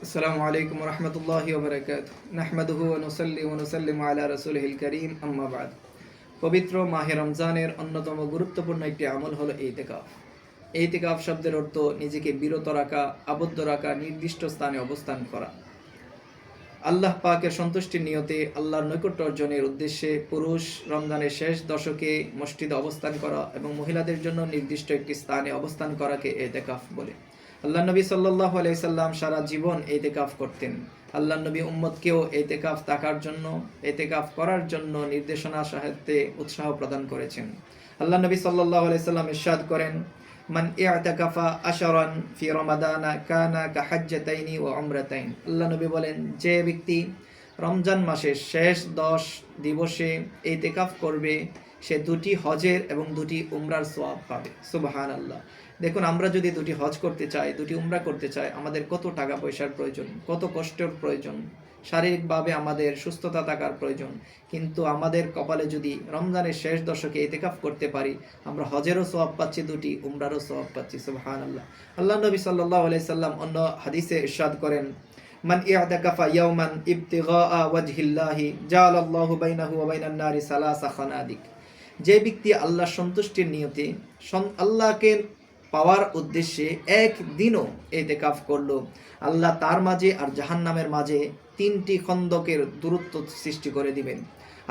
আসসালামু আলাইকুম ওয়া রাহমাতুল্লাহি ওয়া বারাকাতুহু নাহমাদুহু ওয়া নুসাল্লি ওয়া নুসাল্লিমু আলা রাসূলিহিল কারীম আম্মা বা'দ। পবিত্র মাহে রমজানের অন্যতম গুরুত্বপূর্ণ একটি আমল হলো ইতিকাফ। ইতিকাফ শব্দের অর্থ নিজেকে বিরত রাখা, আবদ্ধ রাখা, নির্দিষ্ট স্থানে অবস্থান করা। আল্লাহ পাকের সন্তুষ্টির নিয়তে আল্লাহর নৈকট্য অর্জনের উদ্দেশ্যে পুরুষ রমজানের শেষ দশকে মসজিদে অবস্থান করা এবং মহিলাদের জন্য নির্দিষ্ট একটি স্থানে অবস্থান করাকে ইতিকাফ বলে। আল্লাহ নবী সাল্লাল্লাহু আলাইহি সাল্লাম সারা জীবন ইতিকাফ করতেন। আল্লাহ নবী উম্মতকেও ইতিকাফ থাকার জন্য, ইতিকাফ করার জন্য নির্দেশনা সাহায্যে উৎসাহ প্রদান করেছেন। আল্লাহ নবী সাল্লাল্লাহু আলাইহি সাল্লাম ইরশাদ করেন, মান ইআতাকাফা আশরান ফি রমাদানা কানা কাহাজ্জাতাইনি ওয়া উমরাতাইন। আল্লাহ নবী বলেন, যে ব্যক্তি রমজান মাসের শেষ 10 দিবসে ইতিকাফ করবে সে দুটি হজের এবং দুটি উমরার সওয়াব পাবে। সুবহানাল্লাহ। দেখুন, আমরা যদি দুটি হজ করতে চাই, দুটি উমরা করতে চাই, আমাদের কত টাকা পয়সার প্রয়োজন, কত কষ্টের প্রয়োজন, শারীরিকভাবে আমাদের সুস্থতা থাকার প্রয়োজন। কিন্তু আমাদের কপালে যদি রমজানের শেষ দশকে ইতিকাফ করতে পারি, আমরা হজেরও সওয়াব পাচ্ছি, দুটি উমরারও সওয়াব পাচ্ছি। সুবহানাল্লাহ। আল্লাহ নবী সাল্লাল্লাহু আলাইহি সাল্লাম অন্য হাদিসে ইরশাদ করেন, মান ইআতাকাফা ইয়াওমান ইবতিগাআ ওয়াজহিল্লাহি জাআলাল্লাহু বাইনাহু ওয়া বাইনান নারি সালাসা খানাদিক। যে ব্যক্তি আল্লাহর সন্তুষ্টির নিয়তে আল্লাহকে পাওয়ার উদ্দেশ্যে একদিনও ইতিকাফ করলো, আল্লাহ তার মাঝে আর জাহান্নামের মাঝে 3টি খন্দকের দূরত্ব সৃষ্টি করে দিবেন।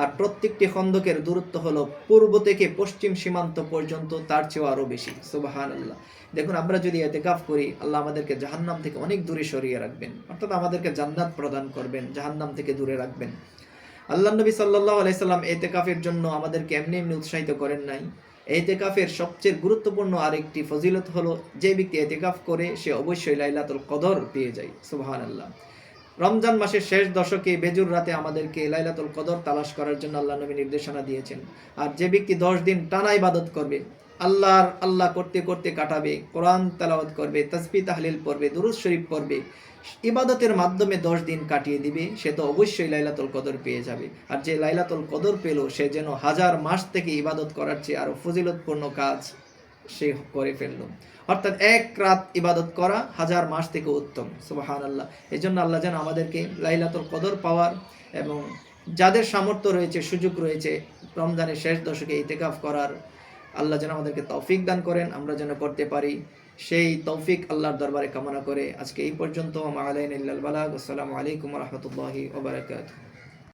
আর প্রত্যেকটি খন্দকের দূরত্ব হলো পূর্ব থেকে পশ্চিম সীমান্ত পর্যন্ত, তার চেয়েও আরো বেশি। সুবহানাল্লাহ। দেখুন, আমরা যদি ইতিকাফ করি, আল্লাহ আমাদেরকে জাহান্নাম থেকে অনেক দূরে সরিয়ে রাখবেন, অর্থাৎ আমাদেরকে জান্নাত প্রদান করবেন, জাহান্নাম থেকে দূরে রাখবেন। আল্লাহ নবী সাল্লাল্লাহু আলাইহি সাল্লাম ইতিকাফের জন্য আমাদেরকে এমনি এমনি উৎসাহিত করেন নাই। ইতিকাফের সবচেয়ে গুরুত্বপূর্ণ আরেকটি ফজিলত হলো, যে ব্যক্তি ইতিকাফ করে সে অবশ্যই লাইলাতুল কদর পেয়ে যায়। সুবহানাল্লাহ। রমজান মাসের শেষ দশকে বেজুর রাতে আমাদেরকে লাইলাতুল কদর তালাশ করার জন্য আল্লাহ নবী নির্দেশনা দিয়েছেন। আর যে ব্যক্তি 10 দিন টানা ইবাদত করবে, আল্লাহ করতে করতে কাটাবে, কোরআন তেলাওয়াত করবে, তাসবিহ তাহলিল পড়বে, দুরূদ শরীফ পড়বে, ইবাদতের মাধ্যমে 10 দিন কাটিয়ে দিবে, সে তো অবশ্যই লাইলাতুল কদর পেয়ে যাবে। আর যে লাইলাতুল কদর পেল, সে যেন 1000 মাস থেকে ইবাদত করার চেয়ে আরো ফজিলতপূর্ণ কাজ সে করে ফেললো। অর্থাৎ এক রাত ইবাদত করা 1000 মাস থেকে উত্তম। সুবহানাল্লাহ। এই জন্য আল্লাহ যেন আমাদেরকে লাইলাতুল কদর পাওয়ার এবং যাদের সামর্থ্য রয়েছে, সুযোগ রয়েছে রমজানের শেষ দশকে ইতিকাফ করার, আল্লাহ যেন আমাদেরকে তৌফিক দান করেন, আমরা যেন করতে পারি, সেই তৌফিক আল্লাহর দরবারে কামনা করে আজকে এই পর্যন্ত। মা আলাইনা ইল্লাল বালাগ। আসসালামু আলাইকুম ওয়া রাহমাতুল্লাহি ওয়া বারাকাতুহু।